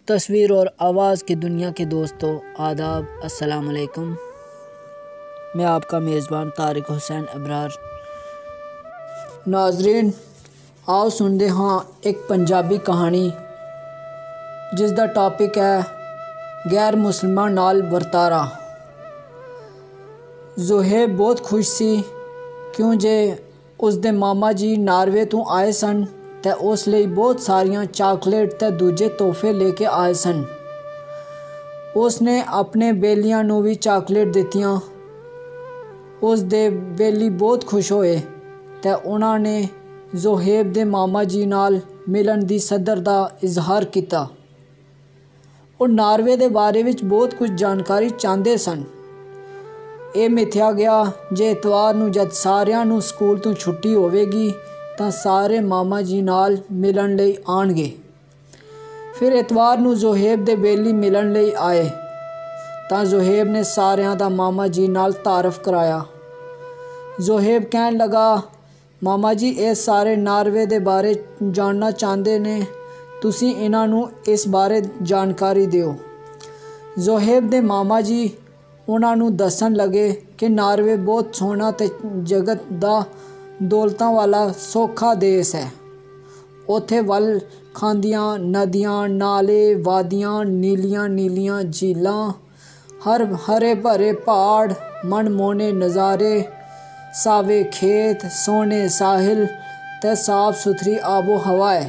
तस्वीर और आवाज़ की दुनिया के दोस्तों आदाब अस्सलाम वालेकुम। मैं आपका मेज़बान तारिक हुसैन अबरार। नाजरीन, आओ सुनते हाँ एक पंजाबी कहानी जिस दा टॉपिक है गैर मुसलमान नाल वरतारा। ज़ोहेब बहुत खुश सी क्यों जे उसदे मामा जी नार्वे तो आए सन ते उस लिए बहुत सारियां चॉकलेट ते दूजे तोहफे लेके आए सन। उसने अपने बेलियां नू भी चॉकलेट दित्तियां। उस दे बेली बहुत खुश होए ते उन्हां ने ज़ोहेब दे मामा जी नाल मिलन दी सदर दा इजहार किया। वो नार्वे दे बारे विच बहुत कुछ जानकारी चाहते सन। ये मिथया गया जे इतवार नू जद सारियां नू स्कूल तो छुट्टी होवेगी तां सारे मामा जी नाल मिलन लई आणगे। फिर इतवार नू ज़ोहेब दे बेली मिलन लई आए तां ज़ोहेब ने सारियां दा मामा जी नाल तारफ कराया। ज़ोहेब कहन लगा, मामा जी ये सारे नार्वे दे बारे जानना चाहते ने, तुसी इन्हां नू इस बारे जानकारी दिओ। ज़ोहेब दे मामा जी उन्हां नू दसन लगे कि नार्वे बहुत सोहना ते जगत दा दौलतां वाला सौखा देश है। उत्थे वल खांदियां नदियां, नाले, वादियां, नीलियां नीलियां झीलां, हरे भरे पहाड़, मनमोहने नज़ारे, सावे खेत, सोहने साहिल ते साफ सुथरी आबो हवा है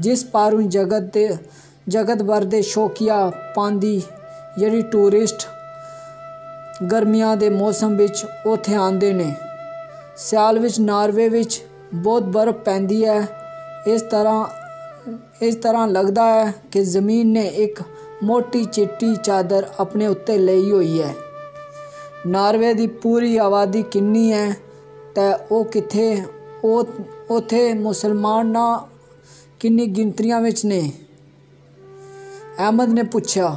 जिस पारों जगत भर दे शौकिया पांदी जेह्ड़ी टूरिस्ट गर्मियां दे मौसम विच उत्थे आंदे ने। सियाल विच नार्वे विच बहुत बर्फ पैंदी है। इस तरह लगदा है कि ज़मीन ने एक मोटी चिट्टी चादर अपने उत्ते लई होई है। नार्वे दी पूरी आबादी किन्नी है ते ओ किथे उत्थे मुसलमान ना किन्नी गिनतियां विच ने? अहमद ने पुछया।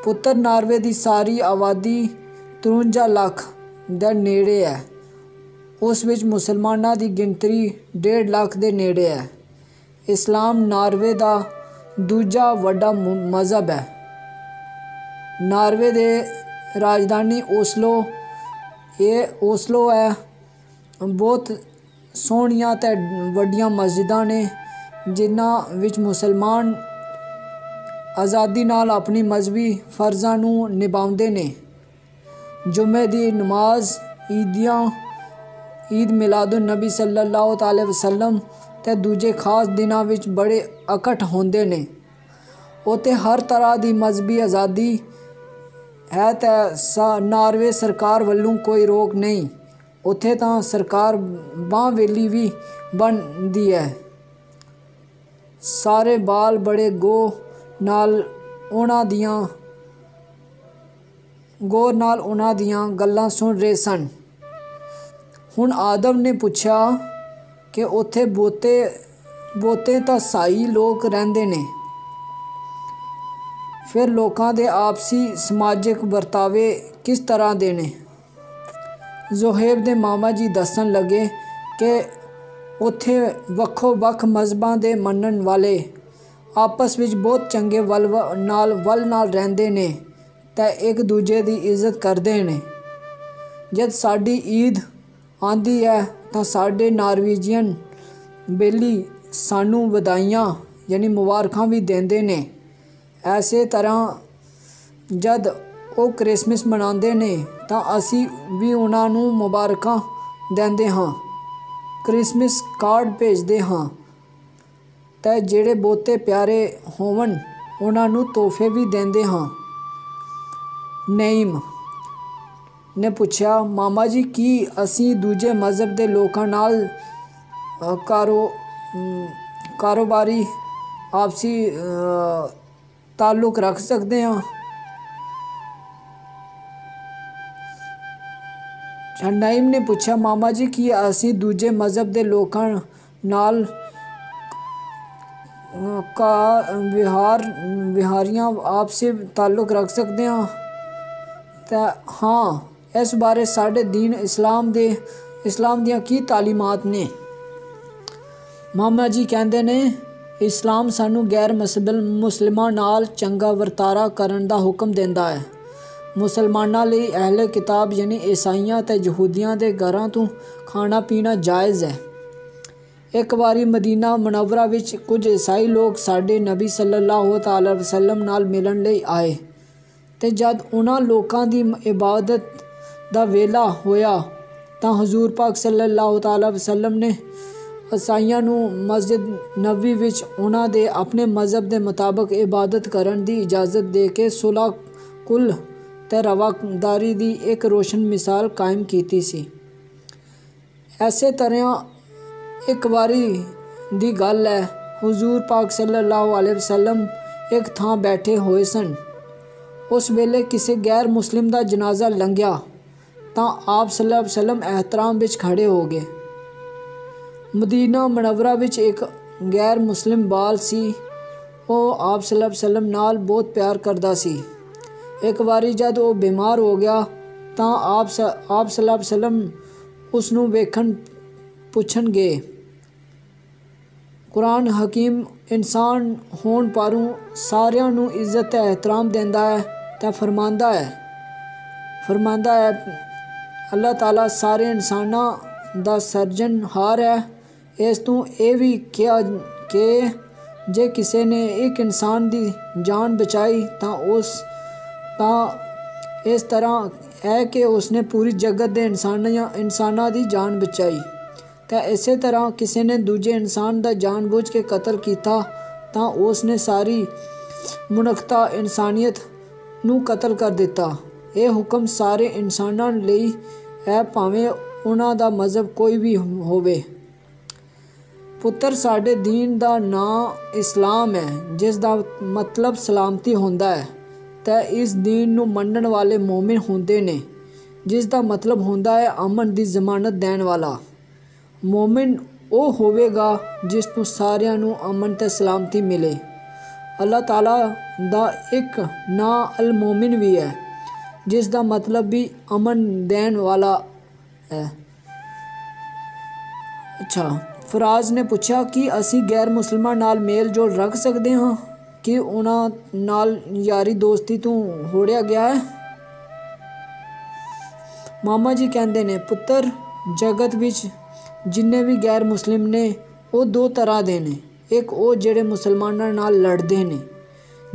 पुत्तर, नार्वे दी सारी आबादी 53 लाख दे नेड़े है। उस विच मुसलमानां दी गिनती 1.5 लाख दे नेड़े है। इस्लाम नार्वे दा दूजा वड्डा मजहब है। नार्वे दे राजधानी ओस्लो है। बहुत सोहणियां ते वड्डियां मस्जिदां ने जिन्हां विच मुसलमान आज़ादी नाल अपनी मजहबी फर्ज़ां नू निभाउंदे ने। जुम्मे दी नमाज, ईद मिलादुन नबी सल्लल्लाहु अलैहि वसल्लम ते दूजे खास दिनां विच बड़े इकट्ठ होंदे ने। उत्थे हर तरह दी मजहबी आज़ादी है ते नार्वे सरकार वल्लों कोई रोक नहीं। उत्थे तां सरकार बांह वेली भी बनदी है। सारे बाल बड़े गौर नाल उन्हां दियां गल्लां सुन रहे सन। हुण आदम ने पुछया कि उत्थे बहुते तां साई लोक रहिंदे ने। फिर लोकां दे आपसी समाजिक बर्तावे किस तरह दे ने? ज़ोहेब दे मामा जी दसन लगे कि उत्थे वक्खो वक्ख मजहबां दे मनण वाले आपस विच बहुत चंगे वल नाल रहिंदे ने ते एक दूजे दी इज्जत करदे ने। जद साडी ईद आंदी है तां साडे नार्वेजियन बेली सानू बधाइयां यानी मुबारखां भी देंदे ने। ऐसे तरह जद ओ क्रिसमस मनांदे ने तां असी भी उन्हां नू मुबारखां देंदे हां, क्रिसमस कार्ड भेजदे हां ते जेह्ड़े बहुते प्यारे होवन उन्हां नू तोहफे भी देंदे हां। नईम ने पुछया, मामा जी की असी दूजे मजहब दे लोकां नाल कारोबारी आपसी ताल्लुक रख सकदे हां? नईम ने पुछया, मामा जी की असी दूजे मजहब दे लोकां नाल विहारियां आपसी ताल्लुक रख सकदे हां? ते हाँ, इस बारे साडे दीन इस्लाम दियां की तालीमात ने? मामा जी कहंदे ने इस्लाम सानू गैर मुसलिमां नाल चंगा वर्तारा करन दा हुक्म देंदा है। मुसलमानां लई अहले किताब यानी ईसाइयां ते यहूदियां दे घरां तो खाना पीना जायज़ है। एक बारी मदीना मुनव्वरा विच कुछ ईसाई लोग साडे नबी सल्लल्लाहु अलैहि वसल्लम नाल मिलन लई आए ते जद उन्हां लोकां दी इबादत दा वेला होया तां हजूर पाक सल्लल्लाहु अलैहि वसल्लम ने ईसाइयां नू मस्जिद नबवी विच उन्हां दे अपने मज़हब दे मुताबिक इबादत करन दी इजाज़त दे के सुलह कुल ते रवादारी दी एक रोशन मिसाल कायम कीती सी। ऐसे तरह एक बारी दी गल है, हुजूर पाक सल्लल्लाहु अलैहि वसल्लम एक थां बैठे होए सन। उस वेले किसी गैर मुस्लिम दा जनाजा लंघिया तां आप सल्लल्लाहु अलैहि वसल्लम एहतराम विच खड़े हो गए। मदीना मुनव्वरा विच एक गैर मुस्लिम बाल सी, ਉਹ आप सल्लल्लाहु अलैहि वसल्लम नाल बहुत प्यार करदा सी। एक बारी जद ਉਹ बीमार हो गया ਤਾਂ आप सल्लल्लाहु अलैहि वसल्लम ਉਸ ਨੂੰ ਵੇਖਣ ਪੁੱਛਣ ਗਏ। कुरान हकीम इंसान होने पारों सारियां नू इज्जत ते एहतराम देंदा है ते फरमांदा है अल्लाह ताला सारे इंसानां दा सर्जनहार है। इस तू ये भी किया कि जे किसी ने एक इंसान दी जान बचाई तां इस तरह है कि उसने पूरी जगत दे इंसानां दी जान बचाई। तो इस तरह किसी ने दूजे इंसान का जानबूझ के कतल किया तो उसने सारी मुनक्ता इंसानियत नू कतल कर दिता। यह हुक्म सारे इंसानां लई है, भावें उन्हां दा मज़हब कोई भी होवे। पुत्र साडे दीन दा नाम इस्लाम है, जिस दा मतलब सलामती होंदा है। ते इस दीन नू मनण वाले मोमिन होंदे ने, जिस दा मतलब होंदा है अमन दी जमानत देण वाला। मोमिन वो होवेगा जिस तो सारियां नू अमन ते सलामती मिले। अल्लाह ताला दा एक ना अल मोमिन भी है, जिस दा मतलब भी अमन देन वाला है। अच्छा, फराज ने पूछा कि असी गैर मुसलमां नाल मेल जोल रख सकते हाँ कि उन्हां नाल यारी दोस्ती तू होड़िया गया है। मामा जी कहते ने पुत्र जगत विच जिन्ने भी गैर मुस्लिम ने वो दो तरह दे ने। एक वो जेड़े मुसलमानां नाल लड़दे ने,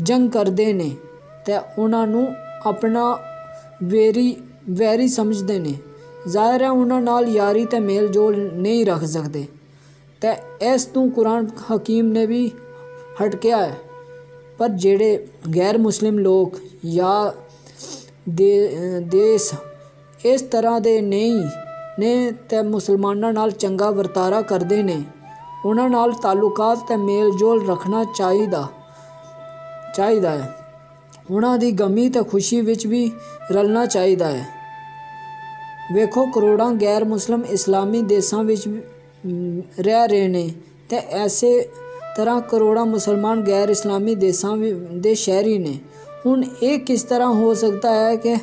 जंग करदे ने ते उन्हां नू अपना वैरी समझदे ने। ज़ाहिर है उन्हां नाल यारी ते मेल जोल नहीं रख सकते ते इस तू कुरान हकीम ने भी हटकिया है। पर जेड़े गैर मुस्लिम लोग या देश इस तरह दे नहीं ने ते मुसलमानां नाल चंगा वर्तारा करदे ने, उन्हां नाल ताल्लुकात ते मेल जोल रखना चाहिदा है। उन्हां दी गमी ते खुशी विच भी रलना चाहिदा है। वेखो करोड़ां गैर मुस्लिम इस्लामी देशां विच रह रहे ने ते ऐसे तरह करोड़ां मुसलमान गैर इस्लामी देशां दे शहरी ने। हुण ये किस तरह हो सकता है कि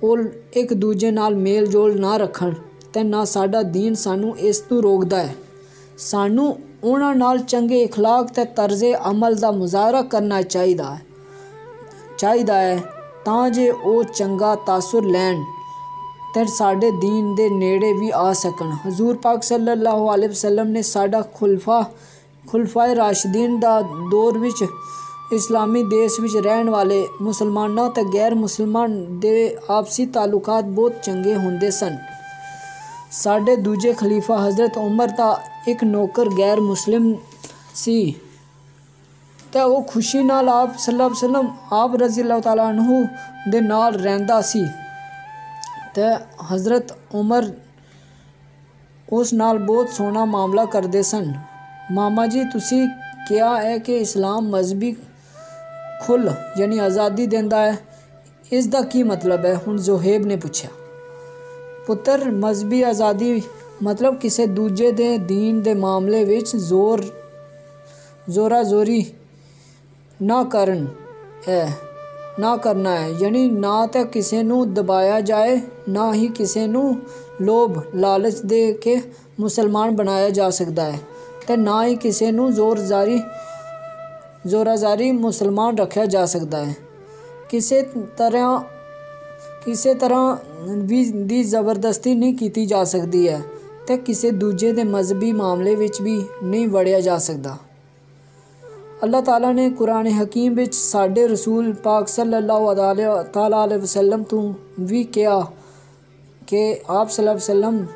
वो एक दूजे नाल मेल जोल ना रखन ते ना साडा दीन सानू इस तू रोकदा है। सानू उन्हां नाल चंगे इखलाक ते तर्ज़े अमल दा मुज़ाहरा करना चाहिदा है तां जे वो चंगा तासुर लैन ते साडे दीन दे नेड़े भी आ सकन। हजूर पाक सल्लल्लाहु अलैहि वसल्लम ने साडा खुलफाए राशिदीन दा दौर विच इस्लामी देश विच रहन वाले मुसलमानां ते गैर मुसलमान दे आपसी ताल्लुकात बहुत चंगे होंदे सन। साडे दूजे खलीफा हज़रत उमर दा एक नौकर गैर मुस्लिम सी ते वो खुशी नाल आप सल्लल्लाहु अलैहि वसल्लम आप रज़ी अल्लाह तआला अन्हु दे नाल रहंदा सी ते हज़रत उमर उस नाल बहुत सोहना मामला करदे सन। मामा जी तुसी क्या है कि इस्लाम मजहबी खुल यानी आज़ादी देंदा है, इस दा की मतलब है? हुण ज़ुहैब ने पूछा। पुत्र मजहबी आज़ादी मतलब किसी दूजे दे दीन दे मामले विच जोरा जोरी ना करना है, यानी ना तो किसी नू दबाया जाए ना ही किसी नू लोभ लालच दे के मुसलमान बनाया जा सकता है ते ना ही किसी नू जोर जारी ਜ਼ੋਰਾਜ਼ਾਰੀ ਮੁਸਲਮਾਨ ਰੱਖਿਆ ਜਾ ਸਕਦਾ ਹੈ। ਕਿਸੇ ਤਰ੍ਹਾਂ ਵੀ ਦੀ ਜ਼ਬਰਦਸਤੀ ਨਹੀਂ ਕੀਤੀ ਜਾ ਸਕਦੀ ਹੈ ਤੇ ਕਿਸੇ ਦੂਜੇ ਦੇ ਮਜ਼ਹਬੀ ਮਾਮਲੇ ਵਿੱਚ ਵੀ ਨਹੀਂ ਵੜਿਆ ਜਾ ਸਕਦਾ। ਅੱਲਾਹ ਤਾਲਾ ਨੇ ਕੁਰਾਨ ਹਕੀਮ ਵਿੱਚ ਸਾਡੇ ਰਸੂਲ ਪਾਕ ਸੱਲੱਲਾਹੁ ਅਲੈਹਿ ਵਸੱਲਮ ਤੋਂ ਵੀ ਕਿਹਾ ਕਿ ਆਪ ਸੱਲੱਲਾਹੁ ਅਲੈਹਿ ਵਸੱਲਮ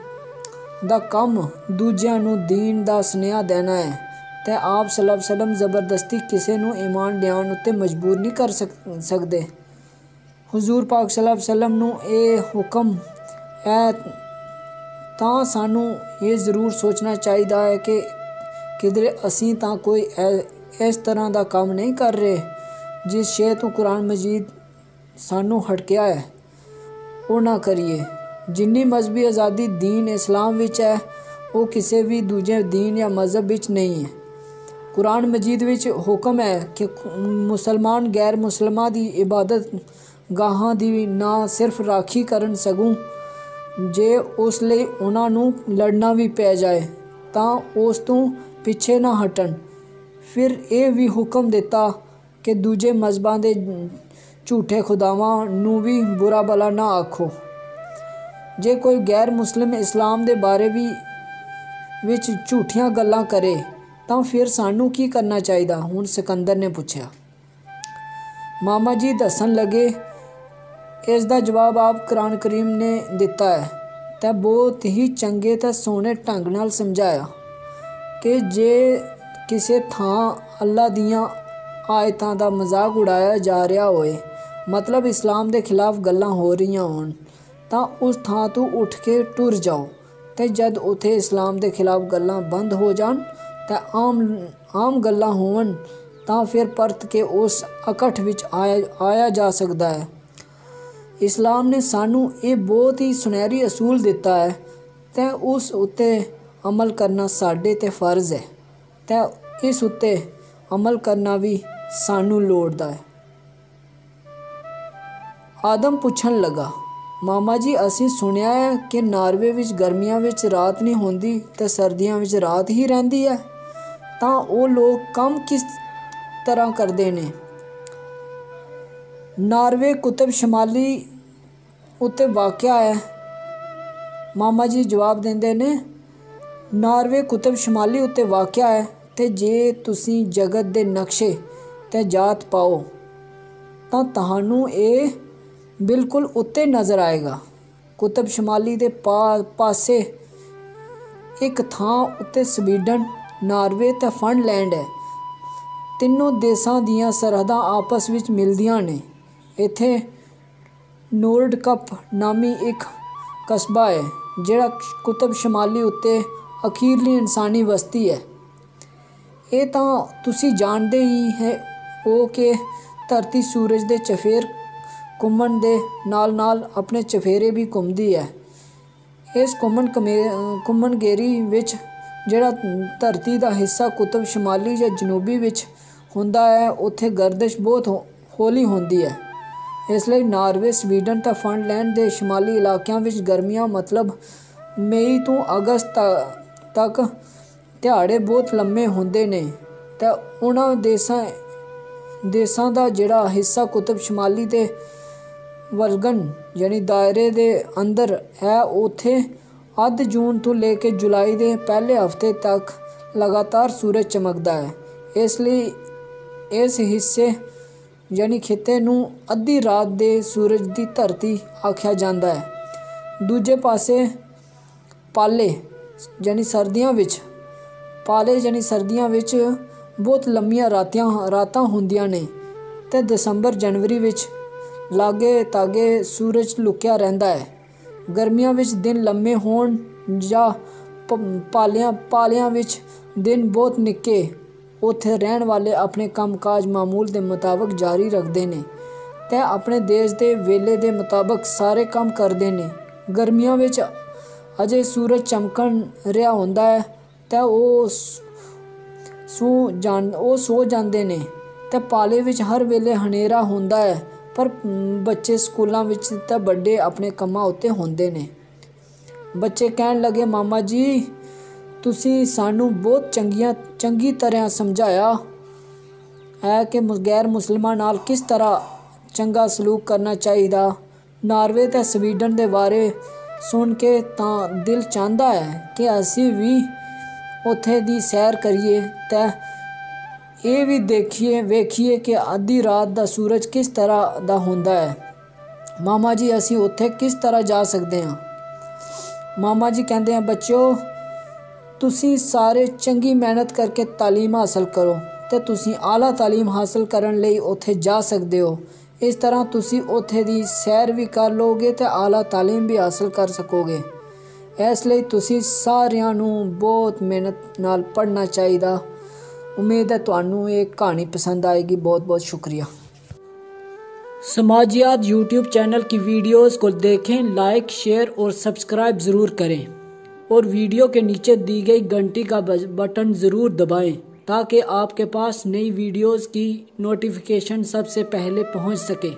ਦਾ ਕੰਮ ਦੂਜਿਆਂ ਨੂੰ ਦੀਨ ਦਾ ਸੁਨੇਹਾ ਦੇਣਾ ਹੈ ਤੇ ਆਪ ਸੱਲੱਲਾਹੁ ਅਲੈਹਿ ਵਸੱਲਮ ਜ਼ਬਰਦਸਤੀ ਕਿਸੇ ਨੂੰ ਈਮਾਨ ਲਿਆਉਣ ਉੱਤੇ ਮਜਬੂਰ ਨਹੀਂ ਕਰ ਸਕਦੇ। ਹਜ਼ੂਰ ਪਾਕ ਸੱਲੱਲਾਹੁ ਅਲੈਹਿ ਵਸੱਲਮ ਨੂੰ ਇਹ ਹੁਕਮ ਹੈ ਤਾਂ ਸਾਨੂੰ ਇਹ ਜ਼ਰੂਰ ਸੋਚਣਾ ਚਾਹੀਦਾ ਹੈ ਕਿ ਕਿਧਰੇ ਅਸੀਂ ਤਾਂ ਕੋਈ ਇਸ ਤਰ੍ਹਾਂ ਦਾ ਕੰਮ ਨਹੀਂ ਕਰ ਰਹੇ ਜਿਸ ਸ਼ੈ ਤੋਂ ਕੁਰਾਨ ਮਜੀਦ ਸਾਨੂੰ ਹਟਕਿਆ ਹੈ ਉਹ ਨਾ ਕਰੀਏ। ਜਿੰਨੀ ਮਜ਼ਹਬੀ ਆਜ਼ਾਦੀ ਦੀਨ ਇਸਲਾਮ ਵਿੱਚ ਹੈ ਉਹ ਕਿਸੇ ਵੀ ਦੂਜੇ ਦੀਨ ਜਾਂ ਮਜ਼ਹਬ ਵਿੱਚ ਨਹੀਂ ਹੈ। ਕੁਰਾਨ ਮਜੀਦ ਵਿੱਚ ਹੁਕਮ ਹੈ ਕਿ ਮੁਸਲਮਾਨ ਗੈਰ ਮੁਸਲਮਾਂ ਦੀ ਇਬਾਦਤ ਗਾਹਾਂ ਦੀ ਨਾ ਸਿਰਫ ਰਾਖੀ ਕਰਨ ਸਗੋਂ ਜੇ ਉਸ ਲਈ ਉਹਨਾਂ ਨੂੰ ਲੜਨਾ ਵੀ ਪੈ ਜਾਏ ਤਾਂ ਉਸ ਤੋਂ ਪਿੱਛੇ ਨਾ ਹਟਣ। ਫਿਰ ਇਹ ਵੀ ਹੁਕਮ ਦਿੱਤਾ ਕਿ ਦੂਜੇ ਮਜ਼ਹਬਾਂ ਦੇ ਝੂਠੇ ਖੁਦਾਵਾਂ ਨੂੰ ਵੀ ਬੁਰਾ ਭਲਾ ਨਾ ਆਖੋ। ਜੇ ਕੋਈ ਗੈਰ ਮੁਸਲਿਮ ਇਸਲਾਮ ਦੇ ਬਾਰੇ ਵਿੱਚ ਝੂਠੀਆਂ ਗੱਲਾਂ ਕਰੇ ਤਾਂ ਫਿਰ ਸਾਨੂੰ ਕੀ ਕਰਨਾ ਚਾਹੀਦਾ? ਹੁਣ ਸਿਕੰਦਰ ਨੇ ਪੁੱਛਿਆ। ਮਾਮਾ ਜੀ ਦੱਸਣ ਲੱਗੇ, ਇਸ ਦਾ ਜਵਾਬ ਆਪ ਕੁਰਾਨ ਕਰੀਮ ਨੇ ਦਿੱਤਾ ਹੈ ਤੇ ਬਹੁਤ ਹੀ ਚੰਗੇ ਤੇ ਸੋਹਣੇ ਢੰਗ ਨਾਲ ਸਮਝਾਇਆ ਕਿ ਜੇ ਕਿਸੇ ਥਾਂ ਅੱਲਾ ਦੀਆਂ ਆਇਤਾਂ ਦਾ ਮਜ਼ਾਕ ਉਡਾਇਆ ਜਾ ਰਿਹਾ ਹੋਏ, ਮਤਲਬ ਇਸਲਾਮ ਦੇ ਖਿਲਾਫ ਗੱਲਾਂ ਹੋ ਰਹੀਆਂ ਹੋਣ, ਤਾਂ ਉਸ ਥਾਂ ਤੋਂ ਉੱਠ ਕੇ ਟੁਰ ਜਾਓ ਤੇ ਜਦ ਉੱਥੇ ਇਸਲਾਮ ਦੇ ਖਿਲਾਫ ਗੱਲਾਂ ਬੰਦ ਹੋ ਜਾਣ ਤੇ ਆਮ ਗੱਲਾਂ ਹੋਣ ਤਾਂ ਫਿਰ ਪਰਤ ਕੇ ਉਸ ਇਕੱਠ ਵਿੱਚ ਆਇਆ ਜਾ ਸਕਦਾ ਹੈ। ਇਸਲਾਮ ਨੇ ਸਾਨੂੰ ਇਹ ਬਹੁਤ ਹੀ ਸੁਨਹਿਰੀ ਅਸੂਲ ਦਿੱਤਾ ਹੈ ਤੇ ਉਸ ਉੱਤੇ ਅਮਲ ਕਰਨਾ ਸਾਡੇ ਤੇ ਫਰਜ਼ ਹੈ ਤੇ ਇਸ ਉੱਤੇ ਅਮਲ ਕਰਨਾ ਵੀ ਸਾਨੂੰ ਲੋੜਦਾ ਹੈ। ਆਦਮ ਪੁੱਛਣ ਲੱਗਾ, ਮਾਮਾ ਜੀ ਅਸੀਂ ਸੁਣਿਆ ਹੈ ਕਿ ਨਾਰਵੇ ਵਿੱਚ ਗਰਮੀਆਂ ਵਿੱਚ ਰਾਤ ਨਹੀਂ ਹੁੰਦੀ ਤੇ ਸਰਦੀਆਂ ਵਿੱਚ ਰਾਤ ਹੀ ਰਹਿੰਦੀ ਹੈ, ਤਾਂ ਉਹ ਲੋਕ ਕੰਮ ਕਿਸ ਤਰ੍ਹਾਂ ਕਰਦੇ ਨੇ? ਨਾਰਵੇ ਕੁਤਬ ਸ਼ਮਾਲੀ ਉੱਤੇ ਵਾਕਿਆ ਹੈ। ਮਾਮਾ ਜੀ ਜਵਾਬ ਦਿੰਦੇ ਨੇ, ਨਾਰਵੇ ਕੁਤਬ ਸ਼ਮਾਲੀ ਉੱਤੇ ਵਾਕਿਆ ਹੈ ਤੇ ਜੇ ਤੁਸੀਂ ਜਗਤ ਦੇ ਨਕਸ਼ੇ ਤੇ ਜਾਤ ਪਾਓ ਤਾਂ ਤੁਹਾਨੂੰ ਇਹ ਬਿਲਕੁਲ ਉੱਤੇ ਨਜ਼ਰ ਆਏਗਾ। ਕੁਤਬ ਸ਼ਮਾਲੀ ਦੇ ਪਾਸੇ ਇੱਕ ਥਾਂ ਉੱਤੇ ਸਵੀਡਨ, ਨਾਰਵੇ ਤੇ ਫਿਨਲੈਂਡ ਹੈ। ਤਿੰਨੋਂ ਦੇਸ਼ਾਂ ਦੀਆਂ ਸਰਹੱਦਾਂ ਆਪਸ ਵਿੱਚ ਮਿਲਦੀਆਂ ਨੇ। ਇੱਥੇ ਨੋਰਡਕਪ ਨਾਮੀ ਇੱਕ ਕਸਬਾ ਹੈ ਜਿਹੜਾ ਕੁਤਬ ਸ਼ਮਾਲੀ ਉੱਤੇ ਅਖੀਰਲੀ ਇਨਸਾਨੀ ਬਸਤੀ ਹੈ। ਇਹ ਤਾਂ ਤੁਸੀਂ ਜਾਣਦੇ ਹੀ ਹੋ ਕਿ ਧਰਤੀ ਸੂਰਜ ਦੇ ਚਫੇਰ ਘੁੰਮਣ ਦੇ ਨਾਲ ਆਪਣੇ ਚਫੇਰੇ ਵੀ ਘੁੰਮਦੀ ਹੈ। ਇਸ ਘੁੰਮਣਗੇਰੀ ਵਿੱਚ ਜਿਹੜਾ ਧਰਤੀ ਦਾ ਹਿੱਸਾ ਕੁਤਬ ਸ਼ਮਾਲੀ ਜਾਂ ਜਨੂਬੀ ਵਿੱਚ ਹੁੰਦਾ ਹੈ ਉੱਥੇ ਗਰਦਸ਼ ਬਹੁਤ ਹੌਲੀ ਹੁੰਦੀ ਹੈ। ਇਸ ਲਈ ਨਾਰਵੇ, ਸਵੀਡਨ ਤੇ ਫਿਨਲੈਂਡ ਦੇ ਸ਼ਮਾਲੀ ਇਲਾਕਿਆਂ ਵਿੱਚ ਗਰਮੀਆਂ ਮਤਲਬ ਮਈ ਤੋਂ ਅਗਸਤ ਤੱਕ ਦਿਹਾੜੇ ਬਹੁਤ ਲੰਮੇ ਹੁੰਦੇ ਨੇ ਤੇ ਉਹਨਾਂ ਦੇਸ਼ਾਂ ਦਾ ਜਿਹੜਾ ਹਿੱਸਾ ਕੁਤਬ ਸ਼ਮਾਲੀ ਦੇ ਵਲਗਨ ਯਾਨੀ ਦਾਇਰੇ ਦੇ ਅੰਦਰ ਹੈ ਉੱਥੇ ਅੱਧ ਜੂਨ ਤੋਂ ਲੈ ਕੇ ਜੁਲਾਈ ਦੇ ਪਹਿਲੇ ਹਫ਼ਤੇ ਤੱਕ ਲਗਾਤਾਰ ਸੂਰਜ ਚਮਕਦਾ ਹੈ। ਇਸ ਲਈ ਇਸ ਹਿੱਸੇ ਯਾਨੀ ਖਿੱਤੇ ਨੂੰ ਅੱਧੀ ਰਾਤ ਦੇ ਸੂਰਜ ਦੀ ਧਰਤੀ ਆਖਿਆ ਜਾਂਦਾ ਹੈ। ਦੂਜੇ ਪਾਸੇ ਪਾਲੇ ਯਾਨੀ ਸਰਦੀਆਂ ਵਿੱਚ ਬਹੁਤ ਲੰਮੀਆਂ ਰਾਤਾਂ ਹੁੰਦੀਆਂ ਨੇ ਤੇ ਦਸੰਬਰ ਜਨਵਰੀ ਵਿੱਚ ਲਾਗੇ ਤਾਗੇ ਸੂਰਜ ਲੁਕਿਆ ਰਹਿੰਦਾ ਹੈ। ਗਰਮੀਆਂ ਵਿੱਚ ਦਿਨ ਲੰਮੇ ਹੋਣ ਜਾਂ ਪਾਲਿਆਂ ਵਿੱਚ ਦਿਨ ਬਹੁਤ ਨਿੱਕੇ, ਉੱਥੇ ਰਹਿਣ ਵਾਲੇ ਆਪਣੇ ਕੰਮਕਾਜ ਮਾਮੂਲ ਦੇ ਮੁਤਾਬਕ ਜਾਰੀ ਰੱਖਦੇ ਨੇ ਤੇ ਆਪਣੇ ਦੇਸ਼ ਦੇ ਵੇਲੇ ਦੇ ਮੁਤਾਬਕ ਸਾਰੇ ਕੰਮ ਕਰਦੇ ਨੇ। ਗਰਮੀਆਂ ਵਿੱਚ ਅਜੇ ਸੂਰਜ ਚਮਕਣ ਰਿਹਾ ਹੁੰਦਾ ਹੈ ਤੇ ਉਹ ਸੋ ਜਾਂਦੇ ਨੇ ਤੇ ਪਾਲੇ ਵਿੱਚ ਹਰ ਵੇਲੇ ਹਨੇਰਾ ਹੁੰਦਾ ਹੈ, ਪਰ ਬੱਚੇ ਸਕੂਲਾਂ ਵਿੱਚ ਤਾਂ ਵੱਡੇ ਆਪਣੇ ਕੰਮਾਂ ਉੱਤੇ ਹੁੰਦੇ ਨੇ। ਬੱਚੇ ਕਹਿਣ ਲੱਗੇ, ਮਾਮਾ ਜੀ ਤੁਸੀਂ ਸਾਨੂੰ ਬਹੁਤ ਚੰਗੀ ਤਰ੍ਹਾਂ ਸਮਝਾਇਆ। है कि गैर मुसलमान नाल किस तरह चंगा सलूक करना चाहिए। नार्वे ते स्वीडन दे बारे सुन के तां दिल चाहता है कि असी भी उत्थे दी सैर करिए ते ये भी वेखिए कि आधी रात दा सूरज किस तरह दा हुंदा है। मामा जी असी उत्थे किस तरह जा सकते हैं। मामा जी कहते हैं बच्चों तुसी सारे चंगी मेहनत करके तालीम हासिल करो ते तुसी आला तालीम हासिल करन लई उत्थे जा सकते हो। इस तरह तुसी उत्थे दी सैर भी कर लोगे ते आला तालीम भी हासिल कर सकोगे। इसलिए तुसी सारियां नू बहुत मेहनत नाल पढ़ना चाहिए। उम्मीद है तुहानू ये कहानी पसंद आएगी। बहुत बहुत शुक्रिया। समाजियात यूट्यूब चैनल की वीडियोस को देखें, लाइक शेयर और सब्सक्राइब ज़रूर करें और वीडियो के नीचे दी गई घंटी का बटन ज़रूर दबाएं ताकि आपके पास नई वीडियोस की नोटिफिकेशन सबसे पहले पहुंच सके।